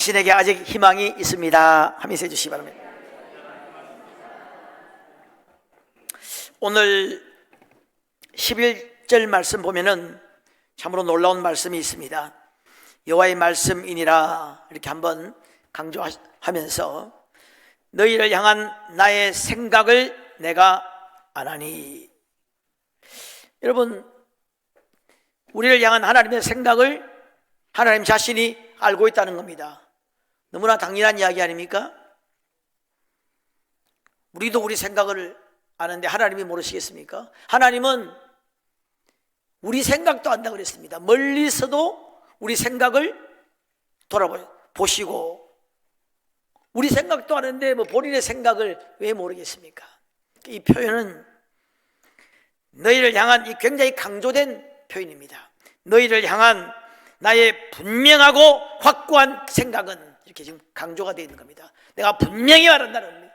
당신에게 아직 희망이 있습니다 하면서 해주시기 바랍니다. 오늘 11절 말씀 보면은 참으로 놀라운 말씀이 있습니다. 여호와의 말씀이니라 이렇게 한번 강조하면서 너희를 향한 나의 생각을 내가 아나니. 여러분, 우리를 향한 하나님의 생각을 하나님 자신이 알고 있다는 겁니다. 너무나 당연한 이야기 아닙니까? 우리도 우리 생각을 아는데 하나님이 모르시겠습니까? 하나님은 우리 생각도 안다고 그랬습니다. 멀리서도 우리 생각을 돌아보시고, 우리 생각도 아는데 뭐 본인의 생각을 왜 모르겠습니까? 이 표현은 너희를 향한 이 굉장히 강조된 표현입니다. 너희를 향한 나의 분명하고 확고한 생각은 이렇게 지금 강조가 되어 있는 겁니다. 내가 분명히 말한다는 겁니다.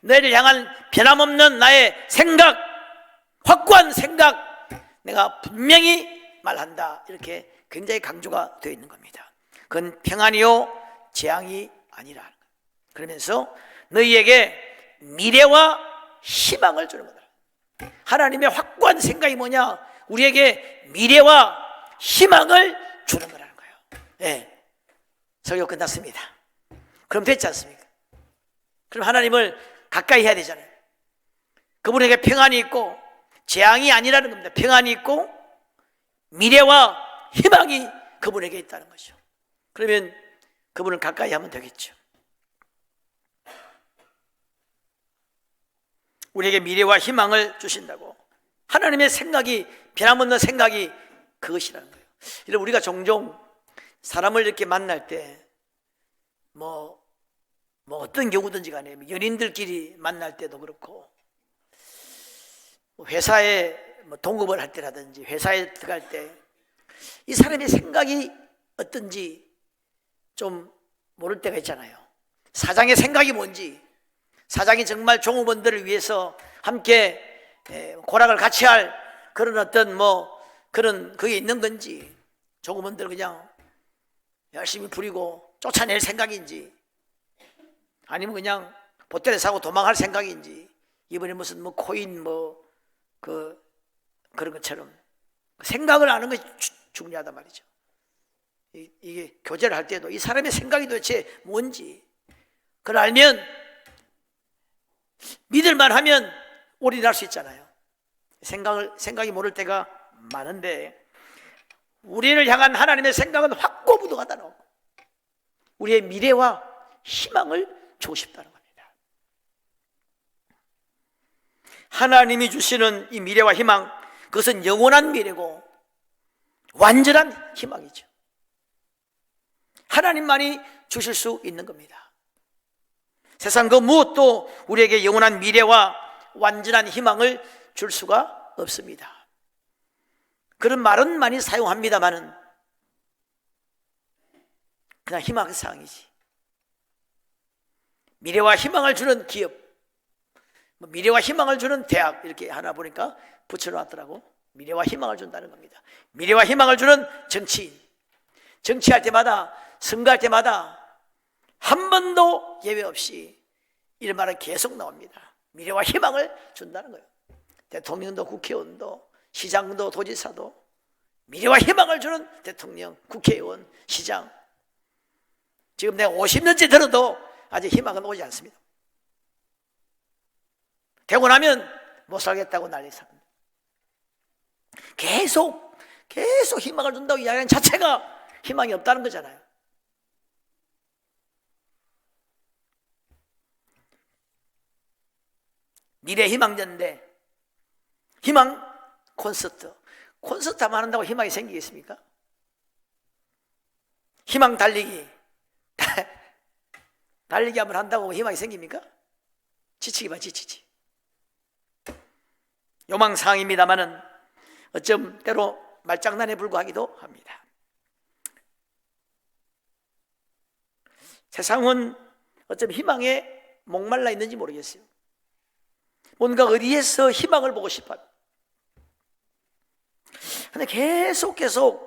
너희를 향한 변함없는 나의 생각, 확고한 생각, 내가 분명히 말한다. 이렇게 굉장히 강조가 되어 있는 겁니다. 그건 평안이요 재앙이 아니라. 그러면서 너희에게 미래와 희망을 주는 거다. 하나님의 확고한 생각이 뭐냐? 우리에게 미래와 희망을 주는 거라는 거예요. 네. 설교 끝났습니다. 그럼 됐지 않습니까? 그럼 하나님을 가까이 해야 되잖아요. 그분에게 평안이 있고 재앙이 아니라는 겁니다. 평안이 있고 미래와 희망이 그분에게 있다는 거죠. 그러면 그분을 가까이 하면 되겠죠. 우리에게 미래와 희망을 주신다고. 하나님의 생각이, 변함없는 생각이 그것이라는 거예요. 이런 우리가 종종 사람을 이렇게 만날 때 뭐 어떤 경우든지 간에 연인들끼리 만날 때도 그렇고, 회사에 동업을 할 때라든지 회사에 들어갈 때 이 사람의 생각이 어떤지 좀 모를 때가 있잖아요. 사장의 생각이 뭔지, 사장이 정말 종업원들을 위해서 함께 고락을 같이 할 그런 어떤 그런 그게 있는 건지, 종업원들 그냥 열심히 부리고 쫓아낼 생각인지, 아니면 그냥 보따리 사고 도망할 생각인지, 이번에 무슨 코인 그런 것처럼 생각을 아는 것이 중요하단 말이죠. 이게 교제를 할 때도 이 사람의 생각이 도대체 뭔지 그걸 알면, 믿을만 하면 올인할 수 있잖아요. 생각이 모를 때가 많은데, 우리를 향한 하나님의 생각은 확고부동하다는 거고, 우리의 미래와 희망을 주고 싶다는 겁니다. 하나님이 주시는 이 미래와 희망, 그것은 영원한 미래고 완전한 희망이죠. 하나님만이 주실 수 있는 겁니다. 세상 그 무엇도 우리에게 영원한 미래와 완전한 희망을 줄 수가 없습니다. 그런 말은 많이 사용합니다만은 그냥 희망사항이지. 미래와 희망을 주는 기업, 미래와 희망을 주는 대학, 이렇게 하나 보니까 붙여놨더라고. 미래와 희망을 준다는 겁니다. 미래와 희망을 주는 정치인, 정치할 때마다, 선거할 때마다 한 번도 예외 없이 이런 말은 계속 나옵니다. 미래와 희망을 준다는 거예요. 대통령도 국회의원도 시장도 도지사도 미래와 희망을 주는 대통령, 국회의원, 시장. 지금 내가 50년째 들어도 아직 희망은 오지 않습니다. 되고 나면 못 살겠다고 난리 삽니다. 계속 희망을 준다고 이야기하는 자체가 희망이 없다는 거잖아요. 미래 희망전대, 희망 콘서트 하면 한다고 희망이 생기겠습니까? 희망 달리기 한번 한다고 희망이 생깁니까? 지치기만 지치지. 요망사항입니다마는 어쩜 때로 말장난에 불과하기도 합니다. 세상은 어쩜 희망에 목말라 있는지 모르겠어요. 뭔가 어디에서 희망을 보고 싶어요. 근데 계속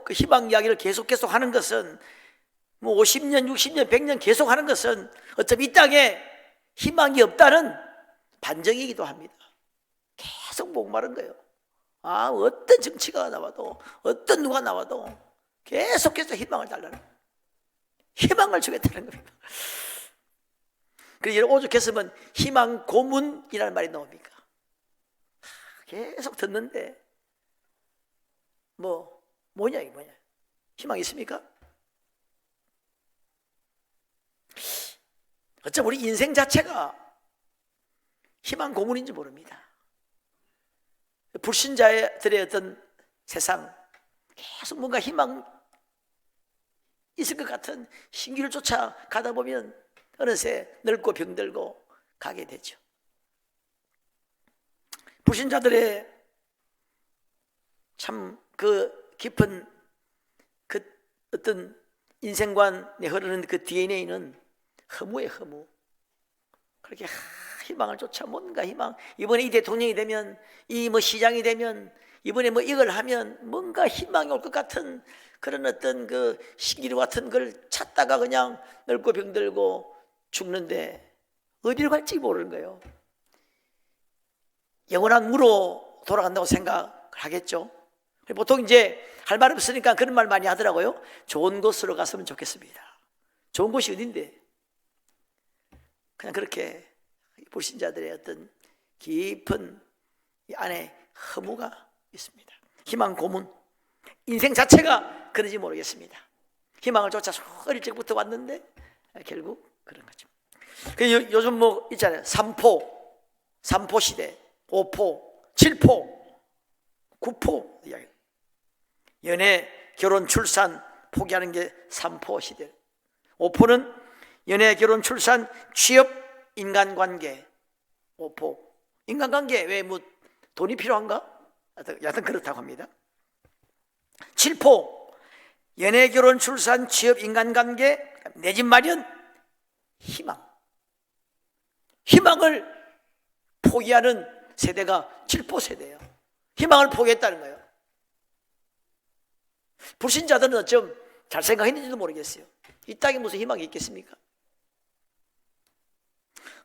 그 희망 이야기를 계속 하는 것은 뭐 50년, 60년, 100년 계속 하는 것은 어차피 이 땅에 희망이 없다는 반증이기도 합니다. 계속 목마른 거예요. 어떤 정치가 나와도, 어떤 누가 나와도 계속해서 희망을 달라는, 희망을 주겠다는 겁니다. 그래서 오죽했으면 희망 고문이라는 말이 나옵니까? 계속 듣는데 뭐냐 이게 뭐냐? 희망이 있습니까? 어쩜 우리 인생 자체가 희망 고문인지 모릅니다. 불신자들의 어떤 세상, 계속 뭔가 희망 있을 것 같은 신기를 쫓아 가다 보면 어느새 늙고 병들고 가게 되죠. 불신자들의 참 그 깊은 그 어떤 인생관에 흐르는 그 DNA는 허무예요, 허무. 그렇게 희망을 쫓아 뭔가 희망, 이번에 이 대통령이 되면, 이 뭐 시장이 되면, 이번에 뭐 이걸 하면 뭔가 희망이 올 것 같은 그런 어떤 그 신기루 같은 걸 찾다가 그냥 늙고 병들고 죽는데 어디로 갈지 모르는 거예요. 영원한 무로 돌아간다고 생각을 하겠죠. 보통 이제 할 말 없으니까 그런 말 많이 하더라고요. 좋은 곳으로 갔으면 좋겠습니다. 좋은 곳이 어딘데? 그냥 그렇게 불신자들의 어떤 깊은 이 안에 허무가 있습니다. 희망 고문. 인생 자체가 그런지 모르겠습니다. 희망을 쫓아서 어릴 적부터 왔는데 결국 그런 거죠. 요즘 뭐 있잖아요. 3포 시대, 5포, 7포, 9포 이야기. 연애, 결혼, 출산 포기하는 게 3포 시대. 5포는 연애, 결혼, 출산, 취업, 인간관계. 5포. 인간관계 왜 뭐 돈이 필요한가? 여하튼 그렇다고 합니다. 7포. 연애, 결혼, 출산, 취업, 인간관계, 내 집 마련, 희망. 희망을 포기하는 세대가 7포 세대예요. 희망을 포기했다는 거예요. 불신자들은 어쩜 잘 생각했는지도 모르겠어요. 이 땅에 무슨 희망이 있겠습니까?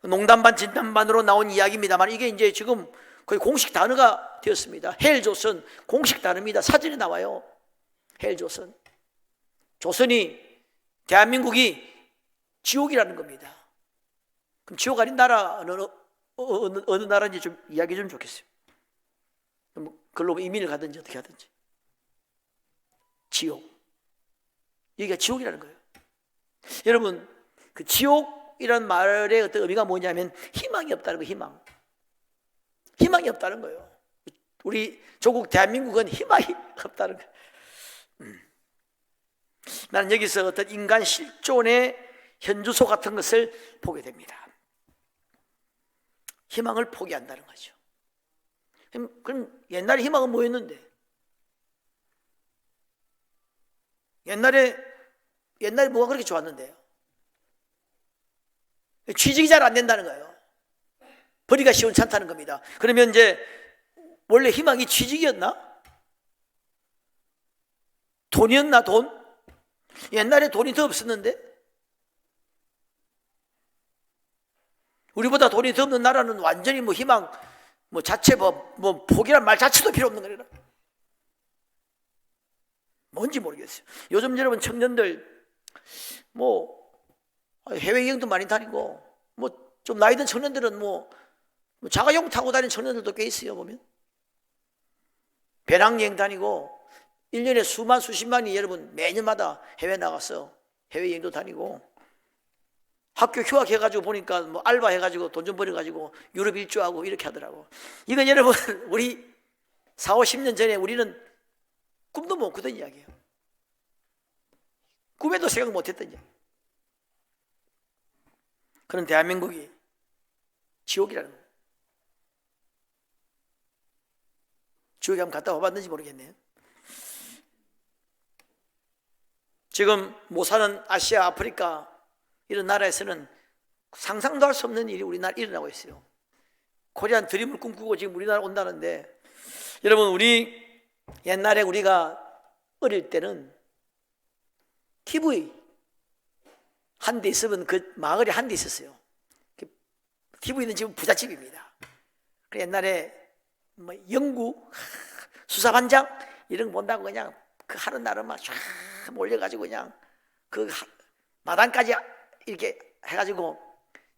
농담 반 진담 반으로 나온 이야기입니다만 이게 이제 지금 거의 공식 단어가 되었습니다. 헬조선 공식 단어입니다. 사진에 나와요. 헬조선. 조선이 대한민국이 지옥이라는 겁니다. 그럼 지옥 아닌 나라 어느 나라인지 좀 이야기 좀 좋겠어요. 글로 이민을 가든지 어떻게 하든지. 지옥. 여기가 지옥이라는 거예요. 여러분, 그 지옥이라는 말의 어떤 의미가 뭐냐면 희망이 없다는 거예요. 희망이 없다는 거예요. 우리 조국 대한민국은 희망이 없다는 거예요. 나는 여기서 어떤 인간 실존의 현주소 같은 것을 보게 됩니다. 희망을 포기한다는 거죠. 그럼 옛날에 희망은 뭐였는데? 옛날에 뭐가 그렇게 좋았는데요? 취직이 잘 안 된다는 거예요. 벌이가 시원찮다는 겁니다. 그러면 이제 원래 희망이 취직이었나? 돈이었나, 돈? 옛날에 돈이 더 없었는데? 우리보다 돈이 더 없는 나라는 완전히 뭐 희망, 뭐 자체 뭐 포기란 말 자체도 필요 없는 거예요. 뭔지 모르겠어요. 요즘 여러분 청년들 뭐 해외여행도 많이 다니고 뭐 좀 나이 든 청년들은 뭐 자가용 타고 다니는 청년들도 꽤 있어요. 보면 배낭여행 다니고 1년에 수십만이 여러분 매년마다 해외 나가서 해외여행도 다니고 학교 휴학해가지고 보니까 뭐 알바 해가지고 돈 좀 벌여가지고 유럽 일주하고 이렇게 하더라고. 이건 여러분 우리 4, 50년 전에 우리는 꿈도 못 꾸던 이야기예요. 꿈에도 생각 못했던 이야기. 그런 대한민국이 지옥이라는 거예요. 지옥에 한번 갔다 와봤는지 모르겠네요. 지금 못 사는 아시아, 아프리카 이런 나라에서는 상상도 할 수 없는 일이 우리나라에 일어나고 있어요. 코리안 드림을 꿈꾸고 지금 우리나라 온다는데, 여러분 우리 옛날에 우리가 어릴 때는 TV 한 대 있으면 그 마을에 한 대 있었어요. TV는 지금 부잣집입니다. 옛날에 뭐 영구 수사반장 이런 거 본다고 그냥 그 하는 날은 막 쫙 몰려가지고 그냥 그 마당까지 이렇게 해가지고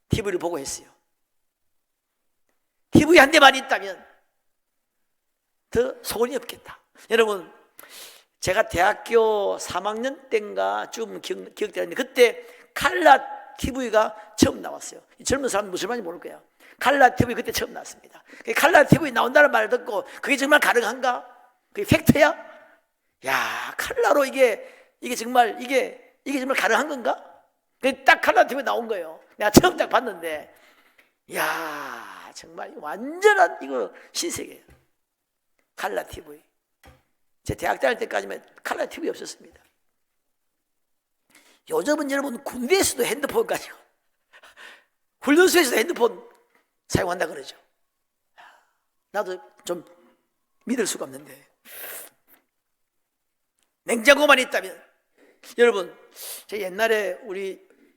TV를 보고 했어요. TV 한 대만 있다면 더 소원이 없겠다. 여러분, 제가 대학교 3학년 때인가 좀 기억되는데 그때 칼라 TV가 처음 나왔어요. 젊은 사람은 무슨 말인지 모를 거예요. 칼라 TV 그때 처음 나왔습니다. 칼라 TV 나온다는 말을 듣고 그게 정말 가능한가? 그게 팩트야? 야, 칼라로 이게 정말 정말 가능한 건가? 딱 칼라 TV 나온 거예요. 내가 처음 딱 봤는데, 야, 정말 완전한 이거 신세계예요. 칼라 TV. 제 대학 다닐 때까지만 칼라 TV 없었습니다. 요즘은 여러분 군대에서도 핸드폰 가지고 훈련소에서도 핸드폰 사용한다 그러죠. 나도 좀 믿을 수가 없는데 냉장고만 있다면 여러분, 제 옛날에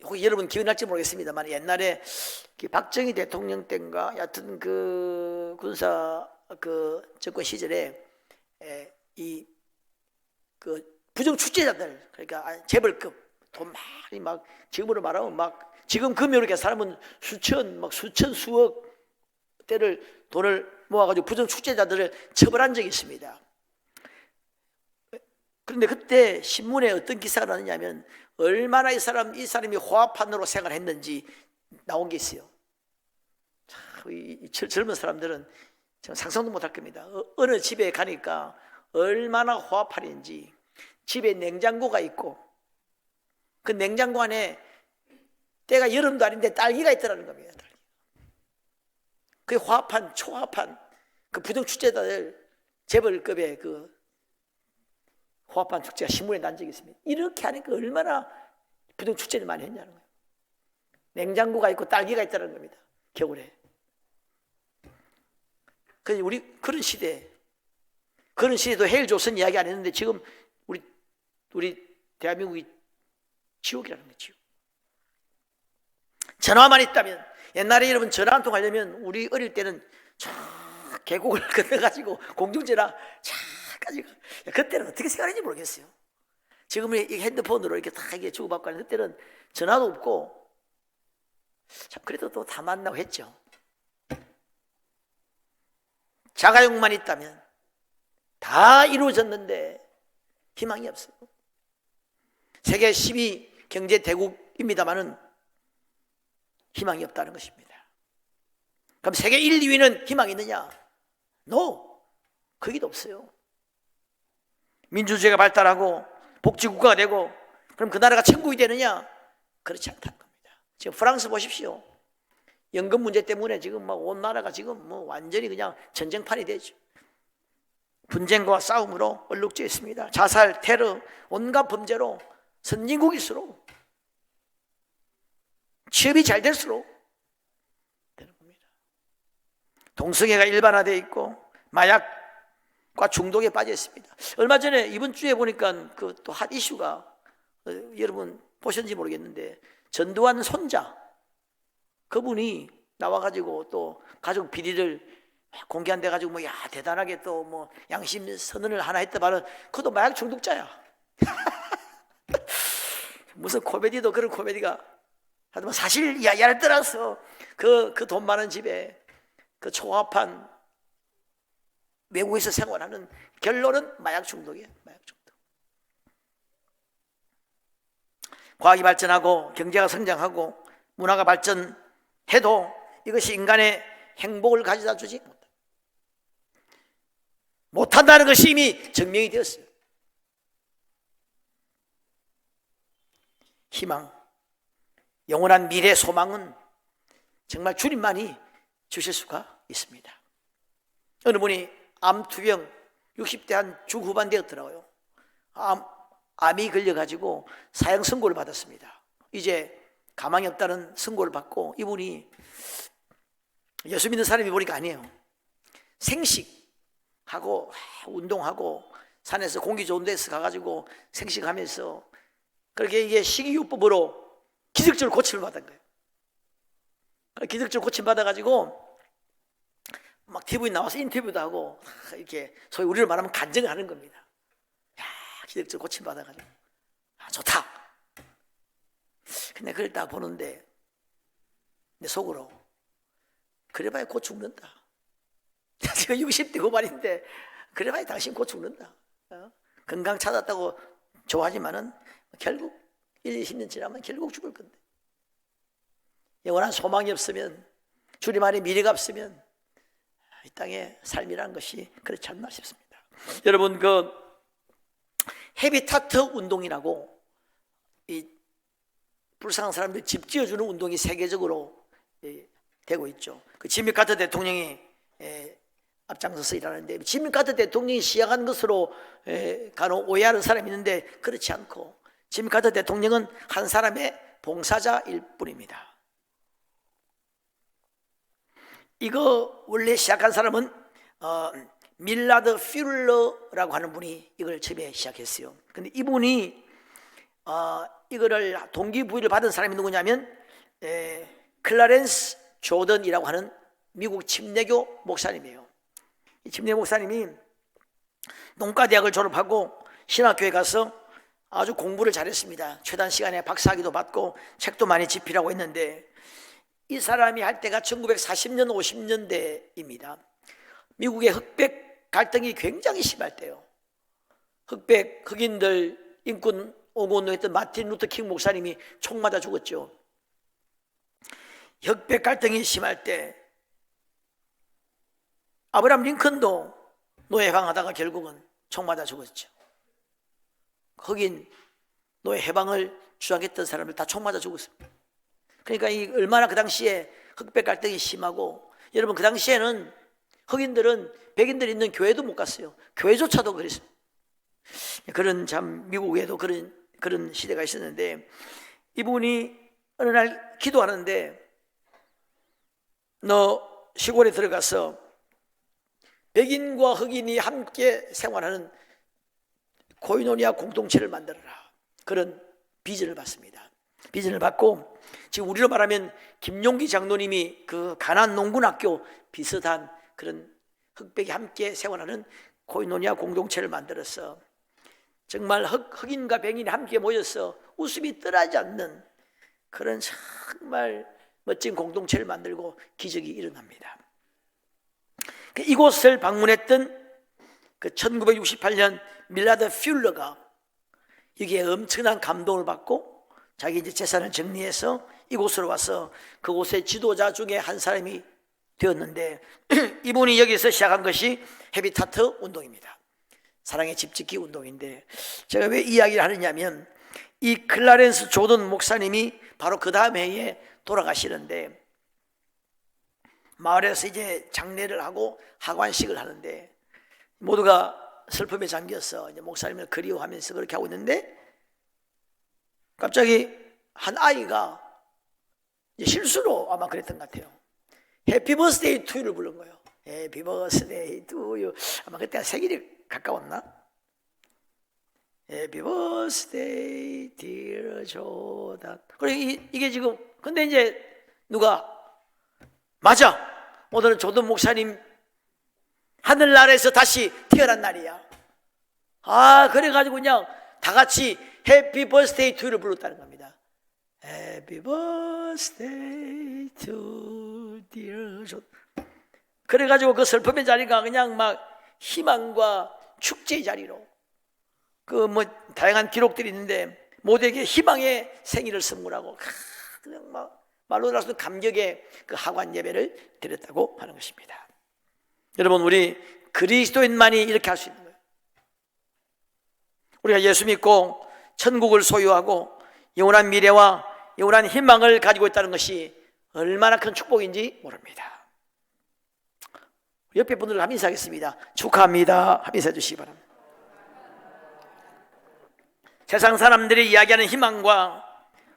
혹시 여러분 기억날지 모르겠습니다만 옛날에 박정희 대통령 때인가 여하튼 그 군사 그 정권 시절에 그 부정 출제자들 그러니까 재벌급 돈 많이 막 지금으로 말하면 막 지금 금요일에 이렇게 사람은 수천 수억 대를 돈을 모아가지고 부정 출제자들을 처벌한 적이 있습니다. 그런데 그때 신문에 어떤 기사가 나느냐면 얼마나 이 사람이 화합판으로 생활했는지 나온 게 있어요. 이 젊은 사람들은 상상도 못할 겁니다. 어느 집에 가니까 얼마나 화합판인지 집에 냉장고가 있고 그 냉장고 안에 때가 여름도 아닌데 딸기가 있더라는 겁니다. 그 화합판, 초화합판, 그 부정 출제자들 재벌급의 그 화합판 축제가 신문에 난 적이 있습니다. 이렇게 하니까 얼마나 부정 출제를 많이 했냐는 거예요. 냉장고가 있고 딸기가 있다는 겁니다. 겨울에. 그래서 우리 그런 시대도 해일 조선 이야기 안 했는데 지금 우리 대한민국이 지옥이라는 거죠. 전화만 있다면 옛날에 여러분 전화 한 통 하려면 우리 어릴 때는 저 계곡을 건너가지고 공중전화 차까지 그때는 어떻게 생각하는지 모르겠어요. 지금은 핸드폰으로 이렇게 다 이게 주고받고 하는데 그때는 전화도 없고 참 그래도 또 다 만나고 했죠. 자가용만 있다면 다 이루어졌는데 희망이 없어요. 세계 10위 경제 대국입니다만은 희망이 없다는 것입니다. 그럼 세계 1, 2위는 희망이 있느냐? No, 거기도 없어요. 민주주의가 발달하고 복지국가가 되고 그럼 그 나라가 천국이 되느냐? 그렇지 않다는 겁니다. 지금 프랑스 보십시오. 연금 문제 때문에 지금 막 온 나라가 지금 뭐 완전히 그냥 전쟁판이 되죠. 분쟁과 싸움으로 얼룩져 있습니다. 자살, 테러, 온갖 범죄로 선진국일수록 취업이 잘 될수록 되는 겁니다. 동성애가 일반화되어 있고 마약과 중독에 빠져 있습니다. 얼마 전에 이번 주에 보니까 그 또 핫 이슈가 여러분 보셨는지 모르겠는데 전두환 손자 그분이 나와가지고 또 가족 비리를 공개한데 가지고 뭐 야 대단하게 또 뭐 양심 선언을 하나 했다마는 그것도 마약 중독자야. 무슨 코미디도 그런 코미디가 하지만 사실 야야를 떠나서 그 돈 많은 집에 그 초합한 외국에서 생활하는 결론은 마약 중독이에요. 마약 중독. 과학이 발전하고 경제가 성장하고 문화가 발전해도 이것이 인간의 행복을 가져다 주지 못한다는 것이 이미 증명이 되었어요. 희망, 영원한 미래 소망은 정말 주님만이 주실 수가 있습니다. 어느 분이 암투병 60대 한 중후반 되었더라고요. 암이 걸려가지고 사형 선고를 받았습니다. 이제 가망이 없다는 선고를 받고 이분이 예수 믿는 사람이 보니까 아니에요. 생식하고 운동하고 산에서 공기 좋은 데서 가가지고 생식하면서 그렇게 이게 식이요법으로 기적적으로 고침을 받은 거예요. 기적적으로 고침 받아가지고 막 TV에 나와서 인터뷰도 하고 이렇게 소위 우리로 말하면 간증을 하는 겁니다. 야, 기적적으로 고침 받아가지고 좋다. 근데 그걸 딱 보는데 내 속으로 그래봐야 곧 죽는다. 지금 60대 후반인데 그래봐야 당신 곧 죽는다. 건강 찾았다고 좋아하지만은 결국 1, 20년 지나면 결국 죽을 건데, 영원한 소망이 없으면, 주님만의 미래가 없으면 이 땅의 삶이라는 것이 그렇지 않나 싶습니다. 여러분, 그 헤비타트 운동이라고 이 불쌍한 사람들 집 지어주는 운동이 세계적으로 되고 있죠. 그 지미 카터 대통령이 앞장서서 일하는데, 지미 카터 대통령이 시작한 것으로 간혹 오해하는 사람이 있는데 그렇지 않고, 지미 카터 대통령은 한 사람의 봉사자일 뿐입니다. 이거 원래 시작한 사람은 밀라드 퓨러라고 하는 분이 이걸 처음에 시작했어요. 근데 이분이 이거를 동기부여를 받은 사람이 누구냐면 클라렌스 조던이라고 하는 미국 침례교 목사님이에요. 이 침례 목사님이 농가대학을 졸업하고 신학교에 가서 아주 공부를 잘했습니다. 최단 시간에 박사학위도 받고 책도 많이 집필하고 했는데, 이 사람이 할 때가 1940년 50년대입니다. 미국의 흑백 갈등이 굉장히 심할 때요. 흑인들 인권 옹호운동했던 마틴 루터 킹 목사님이 총 맞아 죽었죠. 흑백 갈등이 심할 때 아브라함 링컨도 노예 해방하다가 결국은 총 맞아 죽었죠. 흑인 노예 해방을 주장했던 사람을 다 총 맞아 죽었습니다. 그러니까 이 얼마나 그 당시에 흑백 갈등이 심하고, 여러분 그 당시에는 흑인들은 백인들이 있는 교회도 못 갔어요. 교회조차도 그랬어요. 그런 참 미국에도 그런 시대가 있었는데, 이분이 어느 날 기도하는데, 너 시골에 들어가서 백인과 흑인이 함께 생활하는 코이노니아 공동체를 만들어라. 그런 비전을 받습니다. 비전을 받고, 지금 우리로 말하면 김용기 장로님이 그 가난 농군학교 비슷한 그런 흑백이 함께 생활하는 코이노니아 공동체를 만들어서 정말 흑인과 백인이 함께 모여서 웃음이 떠나지 않는 그런 정말 멋진 공동체를 만들고 기적이 일어납니다. 이곳을 방문했던 그 1968년 밀라드 퓨러가 여기에 엄청난 감동을 받고 자기 이제 재산을 정리해서 이곳으로 와서 그곳의 지도자 중에 한 사람이 되었는데, 이분이 여기서 시작한 것이 헤비타트 운동입니다. 사랑의 집짓기 운동인데, 제가 왜 이야기를 하느냐면, 이 클라렌스 조던 목사님이 바로 그 다음 해에 돌아가시는데, 마을에서 이제 장례를 하고 하관식을 하는데 모두가 슬픔에 잠겨서 이제 목사님을 그리워하면서 그렇게 하고 있는데, 갑자기 한 아이가 실수로 아마 그랬던 것 같아요. 해피 버스데이 투유를 부른 거예요. 해피 버스데이 투유. 아마 그때가 생일이 가까웠나? 해피 버스데이 디어 조단. 그리고 이게 지금, 근데 이제 누가, 맞아, 오늘은 조던 목사님 하늘나라에서 다시 태어난 날이야. 그래가지고 그냥 다 같이 해피 버스데이 투유를 불렀다는 겁니다. 해피 버스데이 투 디어 조던. 그래가지고 그 슬픔의 자리가 그냥 막 희망과 축제의 자리로, 그 뭐 다양한 기록들이 있는데 모두에게 희망의 생일을 선물하고 그냥 막 말로 나서 감격의 그 하관 예배를 드렸다고 하는 것입니다. 여러분, 우리 그리스도인만이 이렇게 할 수 있는 거예요. 우리가 예수 믿고 천국을 소유하고 영원한 미래와 영원한 희망을 가지고 있다는 것이 얼마나 큰 축복인지 모릅니다. 옆에 분들 한번 인사하겠습니다. 축하합니다. 한번 인사해 주시기 바랍니다. 세상 사람들이 이야기하는 희망과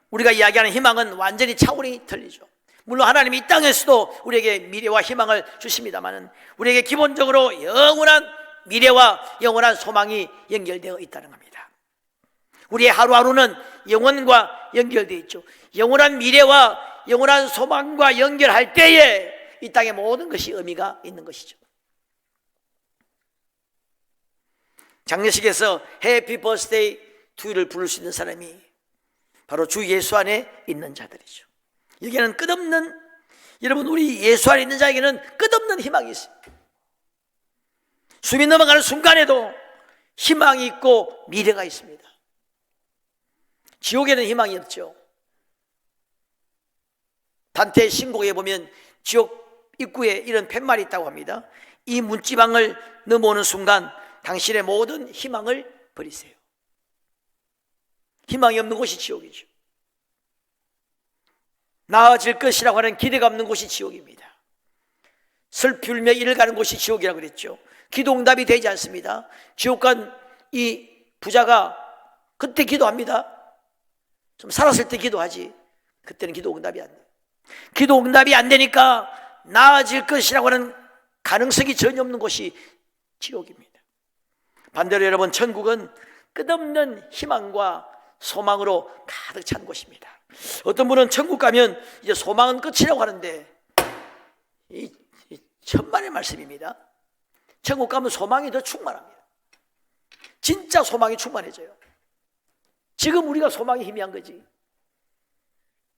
우리가 이야기하는 희망은 완전히 차원이 틀리죠. 물론 하나님이 이 땅에서도 우리에게 미래와 희망을 주십니다만, 우리에게 기본적으로 영원한 미래와 영원한 소망이 연결되어 있다는 겁니다. 우리의 하루하루는 영원과 연결되어 있죠. 영원한 미래와 영원한 소망과 연결할 때에 이 땅의 모든 것이 의미가 있는 것이죠. 장례식에서 해피 버스데이 투유를 부를 수 있는 사람이 바로 주 예수 안에 있는 자들이죠. 여기에는 끝없는, 여러분, 우리 예수 안에 있는 자에게는 끝없는 희망이 있어요. 숨이 넘어가는 순간에도 희망이 있고 미래가 있습니다. 지옥에는 희망이 없죠. 단테의 신곡에 보면 지옥 입구에 이런 팻말이 있다고 합니다. 이 문지방을 넘어오는 순간 당신의 모든 희망을 버리세요. 희망이 없는 곳이 지옥이죠. 나아질 것이라고 하는 기대가 없는 곳이 지옥입니다. 슬피 울며 이를 가는 곳이 지옥이라고 그랬죠. 기도 응답이 되지 않습니다. 지옥 간 이 부자가 그때 기도합니다. 좀 살았을 때 기도하지, 그때는 기도 응답이 안 돼요. 기도 응답이 안 되니까 나아질 것이라고 하는 가능성이 전혀 없는 곳이 지옥입니다. 반대로 여러분, 천국은 끝없는 희망과 소망으로 가득 찬 곳입니다. 어떤 분은 천국 가면 이제 소망은 끝이라고 하는데 이 천만의 말씀입니다. 천국 가면 소망이 더 충만합니다. 진짜 소망이 충만해져요. 지금 우리가 소망이 희미한 거지.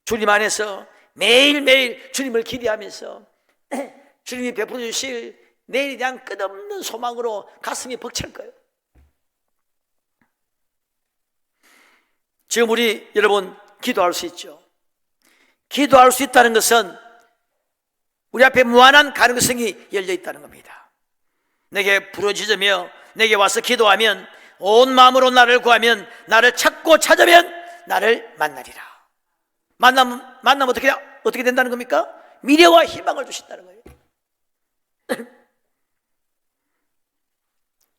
주님 안에서 매일매일 주님을 기대하면서 주님이 베풀어 주실 내일에 대한 끝없는 소망으로 가슴이 벅찰 거예요. 지금 우리 여러분 기도할 수 있죠. 기도할 수 있다는 것은 우리 앞에 무한한 가능성이 열려 있다는 겁니다. 내게 부르짖으며 내게 와서 기도하면, 온 마음으로 나를 구하면, 나를 찾고 찾으면 나를 만나리라. 만나면 어떻게 된다는 겁니까? 미래와 희망을 주신다는 거예요.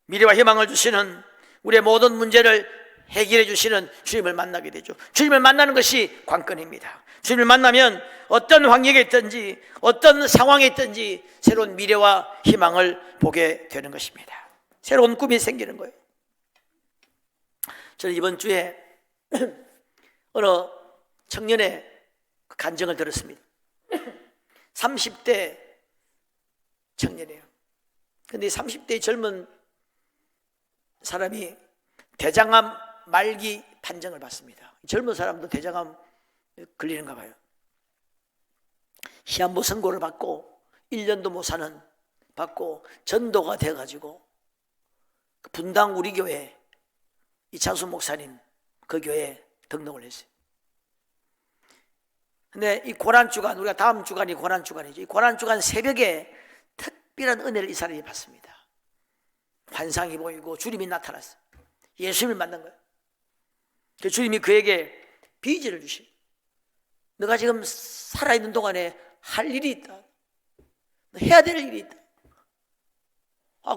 미래와 희망을 주시는, 우리의 모든 문제를 해결해 주시는 주님을 만나게 되죠. 주님을 만나는 것이 관건입니다. 주님을 만나면 어떤 환경에 있든지 어떤 상황에 있든지 새로운 미래와 희망을 보게 되는 것입니다. 새로운 꿈이 생기는 거예요. 저는 이번 주에 어느 청년의 간증을 들었습니다. 30대 청년이에요. 그런데 30대의 젊은 사람이 대장암 말기 판정을 받습니다. 젊은 사람도 대장암 걸리는가 봐요. 시한부 선고를 받고 1년도 못 사는 받고 전도가 돼가지고 분당 우리 교회 이창수 목사님 그 교회에 등록을 했어요. 근데 이 고난주간, 우리가 다음 주간이 고난주간이죠. 이 고난주간 새벽에 특별한 은혜를 이 사람이 받습니다. 환상이 보이고 주님이 나타났어요. 예수님을 만난 거예요. 그 주님이 그에게 비전을 주시. 너가 지금 살아있는 동안에 할 일이 있다. 해야 될 일이 있다.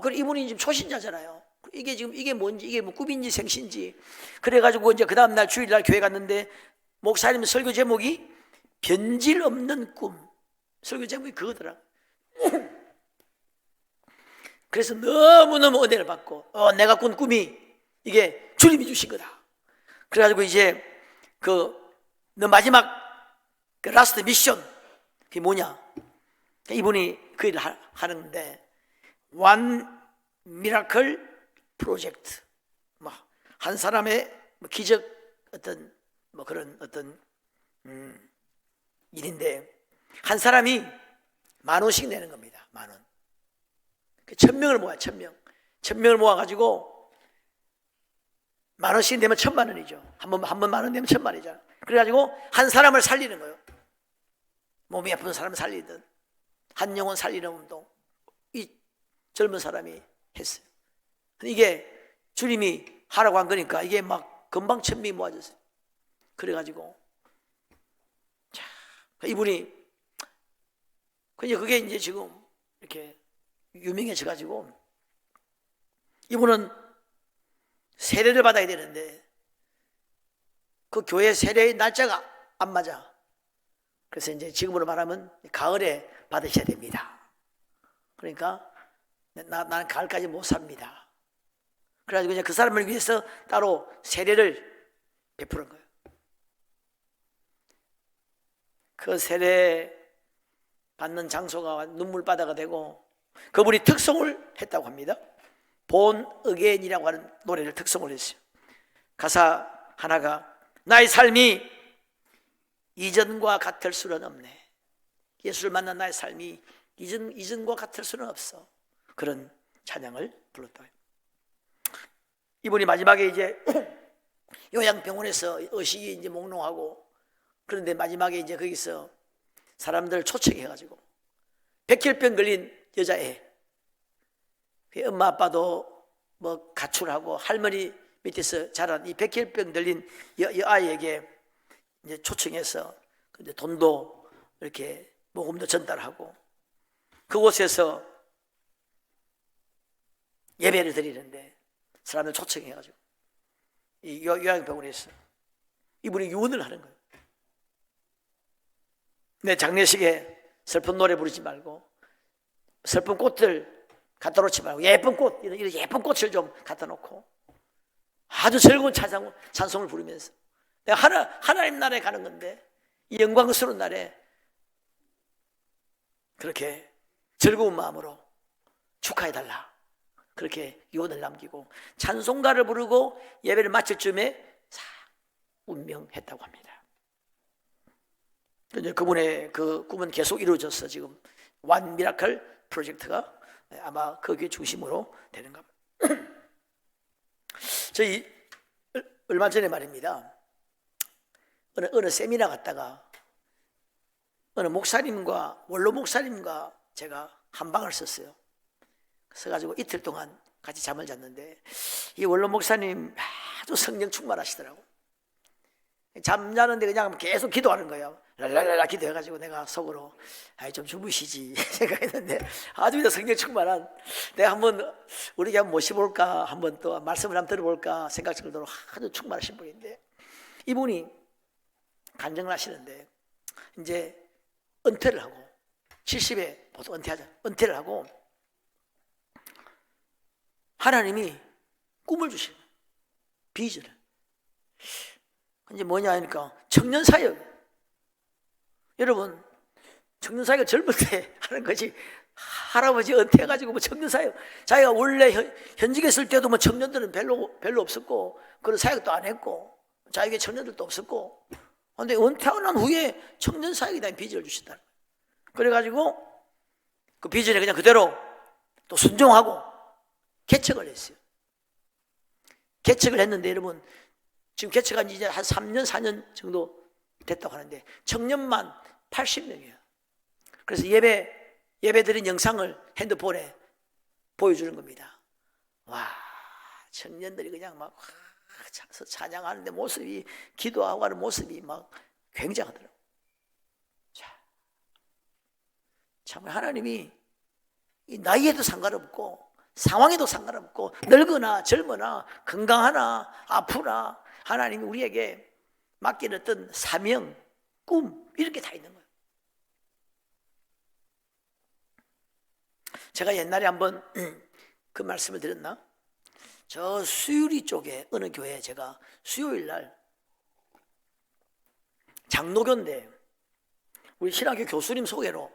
그래, 이분이 지금 초신자잖아요. 이게 뭔지, 이게 뭐 꿈인지 생신지. 그래가지고 이제 그 다음날 주일날 교회 갔는데 목사님 설교 제목이 변질 없는 꿈. 설교 제목이 그거더라. 그래서 너무너무 은혜를 받고, 내가 꾼 꿈이 이게 주님이 주신 거다. 그래가지고 이제 너 마지막 라스트 미션, 그게 뭐냐? 이분이 그 일을 하는데, one miracle 프로젝트, 한 사람의 기적 어떤 그런 어떤 일인데, 한 사람이 10,000원씩 내는 겁니다. 10,000원. 1,000명을 모아, 1,000명. 1,000명을 모아가지고 10,000원씩 내면 1,000,000원이죠. 한 번 10,000원 내면 1,000,000원이잖아. 그래가지고 한 사람을 살리는 거예요. 몸이 아픈 사람을 살리든 한 영혼 살리는 운동, 이 젊은 사람이 했어요. 이게 주님이 하라고 한 거니까 이게 막 금방 1,000명이 모아졌어요. 그래가지고 자, 이분이 그게 이제 지금 이렇게 유명해져가지고 이분은 세례를 받아야 되는데 그 교회 세례의 날짜가 안 맞아. 그래서 이제 지금으로 말하면 가을에 받으셔야 됩니다. 그러니까 나는 가을까지 못 삽니다. 그래가지고 이제 그 사람을 위해서 따로 세례를 베푸는 거예요. 그 세례 받는 장소가 눈물바다가 되고 그분이 특송을 했다고 합니다. 본 어게인이라고 하는 노래를 특송을 했어요. 가사 하나가 나의 삶이 이전과 같을 수는 없네. 예수를 만난 나의 삶이 이전과 같을 수는 없어. 그런 찬양을 불렀다. 이분이 마지막에 이제 요양병원에서 의식이 이제 몽롱하고 그런데 마지막에 이제 거기서 사람들 초청해가지고 백혈병 걸린 여자애, 엄마 아빠도 뭐 가출하고 할머니 밑에서 자란 이 백혈병 걸린 아이에게 이제 초청해서 근데 돈도 이렇게 모금도 전달하고 그곳에서 예배를 드리는데 사람들 초청해가지고 이 요양병원에서 이분이 유언을 하는 거예요. 내 장례식에 슬픈 노래 부르지 말고 슬픈 꽃들 갖다 놓지 말고 예쁜 꽃, 이런 예쁜 꽃을 좀 갖다 놓고 아주 즐거운 찬송을 부르면서 내가 하나님 나라에 가는 건데 이 영광스러운 날에 그렇게 즐거운 마음으로 축하해달라 그렇게 유언을 남기고 찬송가를 부르고 예배를 마칠 즈음에 싹 운명했다고 합니다. 그분의 그 꿈은 계속 이루어져서 지금 완 미라클 프로젝트가 아마 거기에 중심으로 되는 겁니다. 저희 얼마 전에 말입니다. 어느 세미나 갔다가 어느 목사님과 원로 목사님과 제가 한 방을 썼어요. 써가지고 이틀 동안 같이 잠을 잤는데 이 원로 목사님 아주 성령 충만하시더라고. 잠자는데 그냥 계속 기도하는 거예요. 랄랄랄라 기도해가지고 내가 속으로 좀 주무시지 생각했는데 아주 성령 충만한 내가 한번 우리가 한번 모셔볼까 한번 또 말씀을 한번 들어볼까 생각 정도로 아주 충만하신 분인데 이분이 간증을 하시는데 이제 은퇴를 하고 70에 보통 은퇴하죠. 은퇴를 하고 하나님이 꿈을 주시는 비전을 이제 뭐냐 하니까 청년사역. 여러분 청년사역을 젊을 때 하는 거지 할아버지 은퇴해가지고 뭐 청년사역 자기가 원래 현직에 있을 때도 뭐 청년들은 별로 없었고 그런 사역도 안 했고 자기의 청년들도 없었고 그런데 은퇴하고 난 후에 청년사역에 대한 비전을 주신다. 그래가지고 그 비전에 그냥 그대로 또 순종하고 개척을 했어요. 개척을 했는데 여러분 지금 개척한 지 이제 한 3년 4년 정도 됐다고 하는데 청년만 80명이에요. 그래서 예배 드린 영상을 핸드폰에 보여주는 겁니다. 와 청년들이 그냥 막 찬양하는데 모습이 기도하고 하는 모습이 막 굉장하더라고요. 참 하나님이 이 나이에도 상관없고 상황에도 상관없고 늙으나 젊으나 건강하나 아프나 하나님이 우리에게 맡긴 어떤 사명, 꿈 이렇게 다 있는 거예요. 제가 옛날에 한번 그 말씀을 드렸나? 저 수유리 쪽에 어느 교회에 제가 수요일 날 장로교인데 우리 신학교 교수님 소개로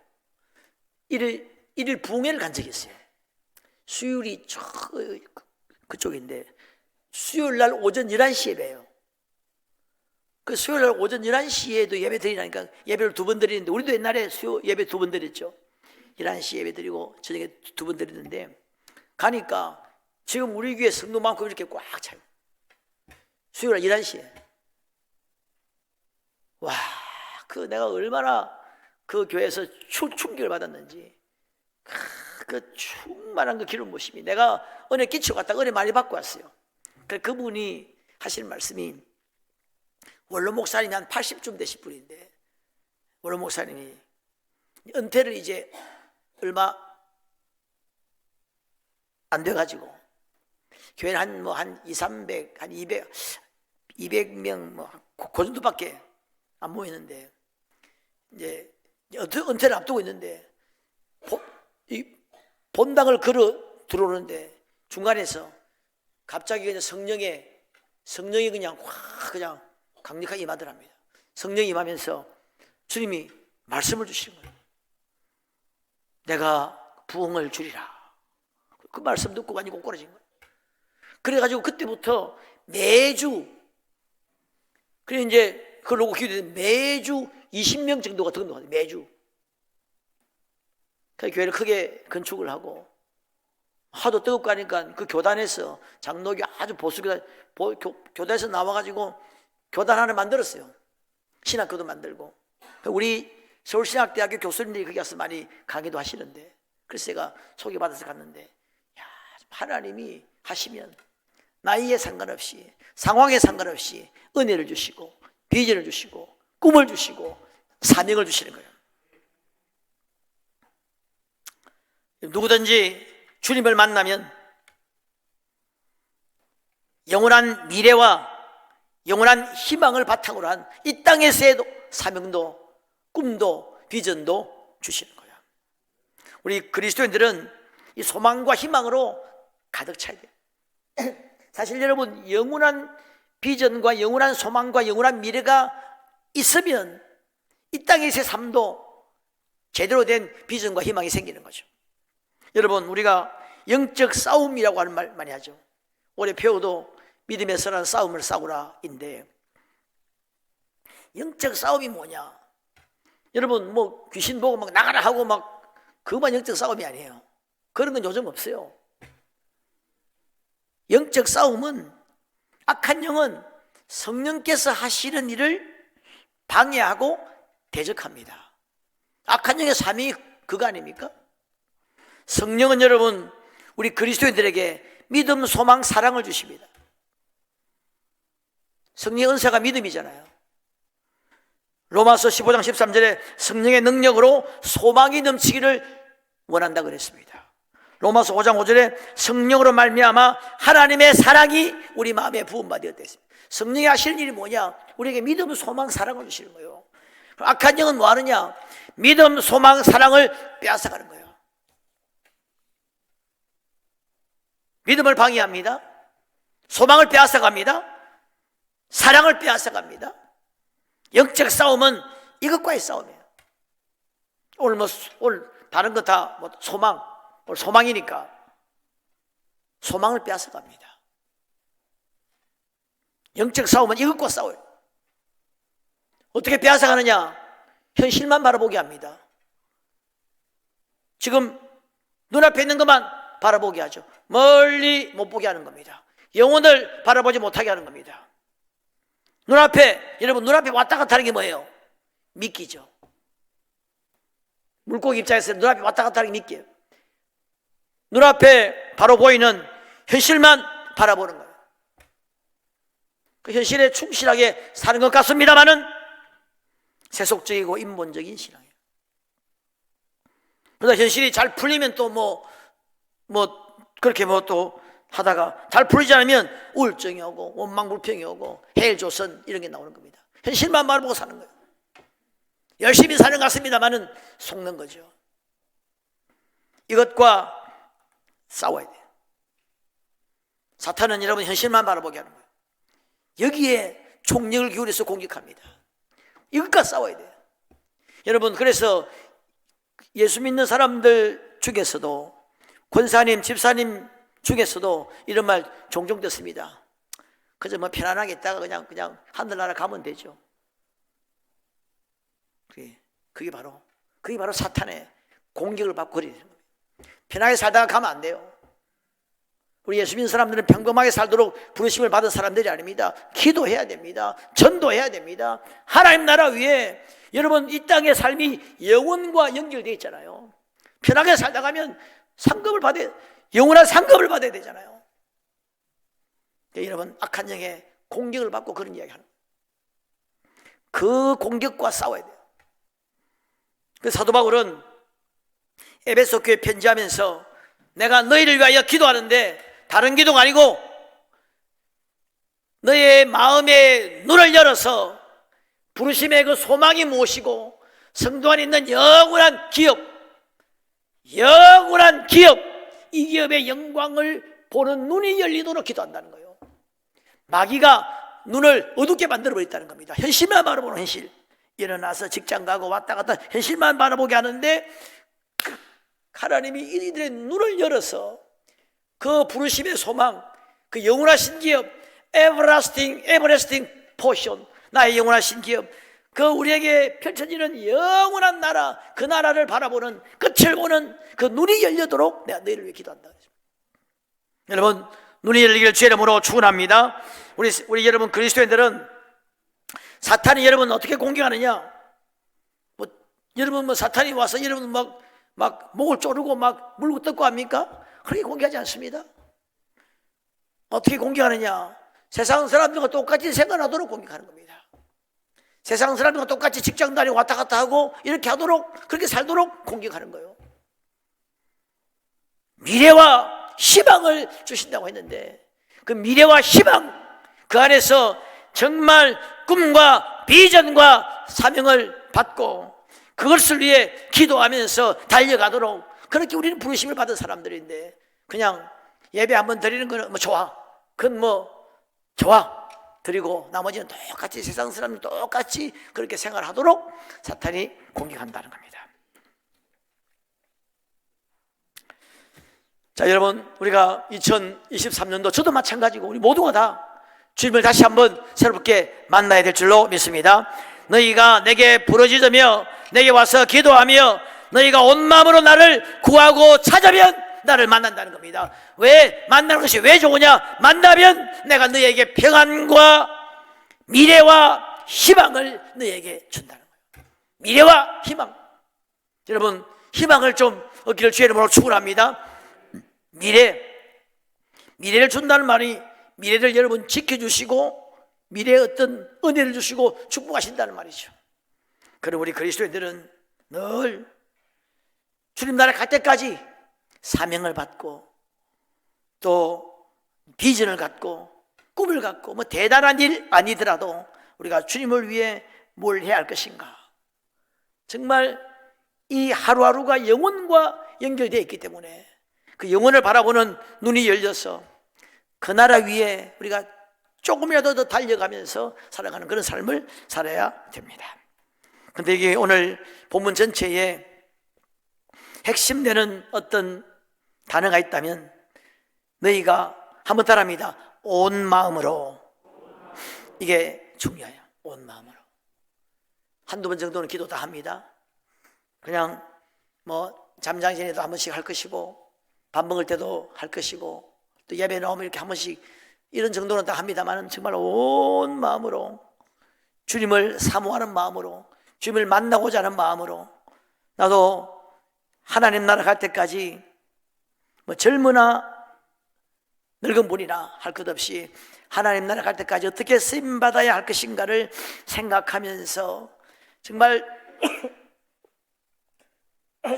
일일 부흥회를 간 적이 있어요. 수요일이 그쪽인데 수요일 날 오전 11시에 예배예요. 그 수요일 날 오전 11시에도 예배 드리라니까 예배를 2번 드리는데 우리도 옛날에 수요 예배 2번 드렸죠. 11시 예배 드리고 저녁에 2번 드리는데 가니까 지금 우리 교회 성도만큼 이렇게 꽉 차요. 수요일 날 11시에. 와, 그 내가 얼마나 그 교회에서 충격을 받았는지 그 충만한 그 기름 부심이 내가 은혜 끼치고 갔다가 은혜 많이 받고 왔어요. 그분이 하시는 말씀이 원로 목사님이 한 80쯤 되실 분인데 원로 목사님이 은퇴를 이제 얼마 안 돼가지고 교회는 한 200, 300, 한 200명 뭐 그 정도밖에 안 모이는데 이제 은퇴를 앞두고 있는데 이 본당을 걸어 들어오는데 중간에서 갑자기 그냥 성령이 그냥 확 그냥 강력하게 임하더랍니다. 성령이 임하면서 주님이 말씀을 주시는 거예요. 내가 부흥을 주리라. 그 말씀 듣고 많이 꼬꾸라진 거예요. 그래가지고 그때부터 매주, 그래 이제 그걸 놓고 기도해서 매주 20명 정도가 등록하죠. 매주. 그 교회를 크게 건축을 하고 하도 뜨겁고 하니까 그 교단에서 장로교 아주 보수교단, 교단에서 나와가지고 교단 하나 만들었어요. 신학교도 만들고. 우리 서울신학대학교 교수님들이 거기 가서 많이 강의도 하시는데, 그래서 제가 소개받아서 갔는데, 야, 하나님이 하시면 나이에 상관없이, 상황에 상관없이 은혜를 주시고 비전을 주시고 꿈을 주시고 사명을 주시는 거예요. 누구든지 주님을 만나면 영원한 미래와 영원한 희망을 바탕으로 한 이 땅에서의 사명도 꿈도 비전도 주시는 거예요. 우리 그리스도인들은 이 소망과 희망으로 가득 차야 돼요. 사실 여러분, 영원한 비전과 영원한 소망과 영원한 미래가 있으면 이 땅에서의 삶도 제대로 된 비전과 희망이 생기는 거죠. 여러분, 우리가 영적 싸움이라고 하는 말 많이 하죠. 올해 배워도 믿음에서는 싸움을 싸우라인데, 영적 싸움이 뭐냐? 여러분, 뭐 귀신 보고 막 나가라 하고 막 그것만 영적 싸움이 아니에요. 그런 건 요즘 없어요. 영적 싸움은, 악한 영은 성령께서 하시는 일을 방해하고 대적합니다. 악한 영의 삶이 그거 아닙니까? 성령은 여러분, 우리 그리스도인들에게 믿음, 소망, 사랑을 주십니다. 성령의 은사가 믿음이잖아요. 로마서 15장 13절에 성령의 능력으로 소망이 넘치기를 원한다 그랬습니다. 로마서 5장 5절에 성령으로 말미암아 하나님의 사랑이 우리 마음에 부음받았다 했습니다. 성령이 하시는 일이 뭐냐? 우리에게 믿음, 소망, 사랑을 주시는 거예요. 악한 영은 뭐 하느냐? 믿음, 소망, 사랑을 빼앗아가는 거예요. 믿음을 방해합니다. 소망을 빼앗아갑니다. 사랑을 빼앗아갑니다. 영적 싸움은 이것과의 싸움이에요. 오늘 다른 거 다 소망, 오늘 소망이니까 소망을 빼앗아갑니다. 영적 싸움은 이것과 싸워요. 어떻게 빼앗아가느냐? 현실만 바라보게 합니다. 지금 눈앞에 있는 것만 바라보게 하죠. 멀리 못 보게 하는 겁니다. 영혼을 바라보지 못하게 하는 겁니다. 여러분 눈앞에 왔다 갔다 하는 게 뭐예요? 미끼죠. 물고기 입장에서 눈앞에 왔다 갔다 하는 게 미끼예요. 눈앞에 바로 보이는 현실만 바라보는 거예요. 그 현실에 충실하게 사는 것 같습니다만은 세속적이고 인본적인 신앙이에요. 그러다 현실이 잘 풀리면 또 그렇게 또 하다가 잘 풀리지 않으면 우울증이 오고 원망불평이 오고 해일조선 이런 게 나오는 겁니다. 현실만 바라보고 사는 거예요. 열심히 사는 것 같습니다만은 속는 거죠. 이것과 싸워야 돼요. 사탄은 여러분 현실만 바라보게 하는 거예요. 여기에 총력을 기울여서 공격합니다. 이것과 싸워야 돼요. 여러분, 그래서 예수 믿는 사람들 중에서도, 권사님, 집사님 중에서도 이런 말 종종 듣습니다. 그저 편안하게 있다가 그냥 하늘나라 가면 되죠. 그게 바로 사탄의 공격을 받고 그러는 겁니다. 편하게 살다가 가면 안 돼요. 우리 예수 믿는 사람들은 평범하게 살도록 부르심을 받은 사람들이 아닙니다. 기도해야 됩니다. 전도해야 됩니다. 하나님 나라 위에 여러분 이 땅의 삶이 영혼과 연결되어 있잖아요. 편하게 살다 가면 영원한 상급을 받아야 되잖아요. 여러분 악한 영의 공격을 받고 그런 이야기하는 거예요. 그 공격과 싸워야 돼요. 그래서 사도 바울은 에베소 교회 편지하면서 내가 너희를 위하여 기도하는데 다른 기도가 아니고 너의 마음의 눈을 열어서 부르심의 그 소망이 무엇이고 성도 안에 있는 영원한 기업, 이 기업의 영광을 보는 눈이 열리도록 기도한다는 거예요. 마귀가 눈을 어둡게 만들어버렸다는 겁니다. 현실만 바라보는 현실, 일어나서 직장 가고 왔다 갔다 현실만 바라보게 하는데 하나님이 이들의 눈을 열어서 그 부르심의 소망, 그 영원하신 기업, everlasting portion, 나의 영원하신 기업, 그 우리에게 펼쳐지는 영원한 나라, 그 나라를 바라보는 끝을 보는 그 눈이 열리도록 내가 너희를 위해 기도한다. 여러분, 눈이 열리기를 주의 이름으로 축원합니다. 우리 여러분 그리스도인들은 사탄이 여러분 어떻게 공격하느냐? 여러분 사탄이 와서 여러분 막 목을 조르고 막 물고 뜯고 합니까? 그렇게 공격하지 않습니다. 어떻게 공격하느냐? 세상 사람들과 똑같이 생각하도록 공격하는 겁니다. 세상 사람들과 똑같이 직장 다니고 왔다 갔다 하고 이렇게 하도록, 그렇게 살도록 공격하는 거예요. 미래와 희망을 주신다고 했는데 그 미래와 희망, 그 안에서 정말 꿈과 비전과 사명을 받고 그것을 위해 기도하면서 달려가도록, 그렇게 우리는 부르심을 받은 사람들인데 그냥 예배 한번 드리는 거는 뭐 좋아, 그건 뭐 좋아 드리고 나머지는 똑같이 세상 사람들 똑같이 그렇게 생활하도록 사탄이 공격한다는 겁니다. 자, 여러분, 우리가 2023년도 저도 마찬가지고 우리 모두가 다 주님을 다시 한번 새롭게 만나야 될 줄로 믿습니다. 너희가 내게 부르짖으며 내게 와서 기도하며 너희가 온 마음으로 나를 구하고 찾으면 나를 만난다는 겁니다. 왜 만나는 것이 왜 좋으냐? 만나면 내가 너희에게 평안과 미래와 희망을 너희에게 준다는 거예요. 미래와 희망. 여러분, 희망을 좀 얻기를 주의 이름으로 축원합니다. 미래를 준다는 말이 미래를 여러분 지켜주시고 미래에 어떤 은혜를 주시고 축복하신다는 말이죠. 그럼 우리 그리스도인들은 늘 주님 나라 갈 때까지 사명을 받고 또 비전을 갖고 꿈을 갖고 뭐 대단한 일 아니더라도 우리가 주님을 위해 뭘 해야 할 것인가, 정말 이 하루하루가 영혼과 연결되어 있기 때문에 그 영혼을 바라보는 눈이 열려서 그 나라 위에 우리가 조금이라도 더 달려가면서 살아가는 그런 삶을 살아야 됩니다. 그런데 이게 오늘 본문 전체에 핵심되는 어떤 단어가 있다면 너희가 한번 따라합니다. 온 마음으로. 이게 중요해요. 온 마음으로. 한두 번 정도는 기도 다 합니다. 그냥 뭐 잠자기 전에도 한 번씩 할 것이고 밥 먹을 때도 할 것이고 또 예배 나오면 이렇게 한 번씩 이런 정도는 다 합니다만 정말 온 마음으로 주님을 사모하는 마음으로 주님을 만나고자 하는 마음으로 나도 하나님 나라 갈 때까지 뭐 젊으나 늙은 분이나 할 것 없이 하나님 나라 갈 때까지 어떻게 쓰임받아야 할 것인가를 생각하면서 정말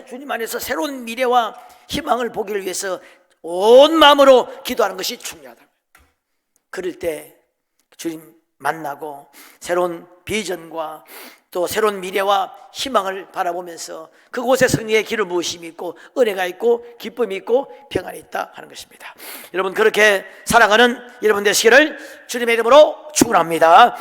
주님 안에서 새로운 미래와 희망을 보기를 위해서 온 마음으로 기도하는 것이 중요하다. 그럴 때 주님 만나고 새로운 비전과 또 새로운 미래와 희망을 바라보면서 그곳에 승리의 길을 무엇임이 있고 은혜가 있고 기쁨이 있고 평안이 있다 하는 것입니다. 여러분 그렇게 살아가는 여러분 되시기를 주님의 이름으로 축원합니다.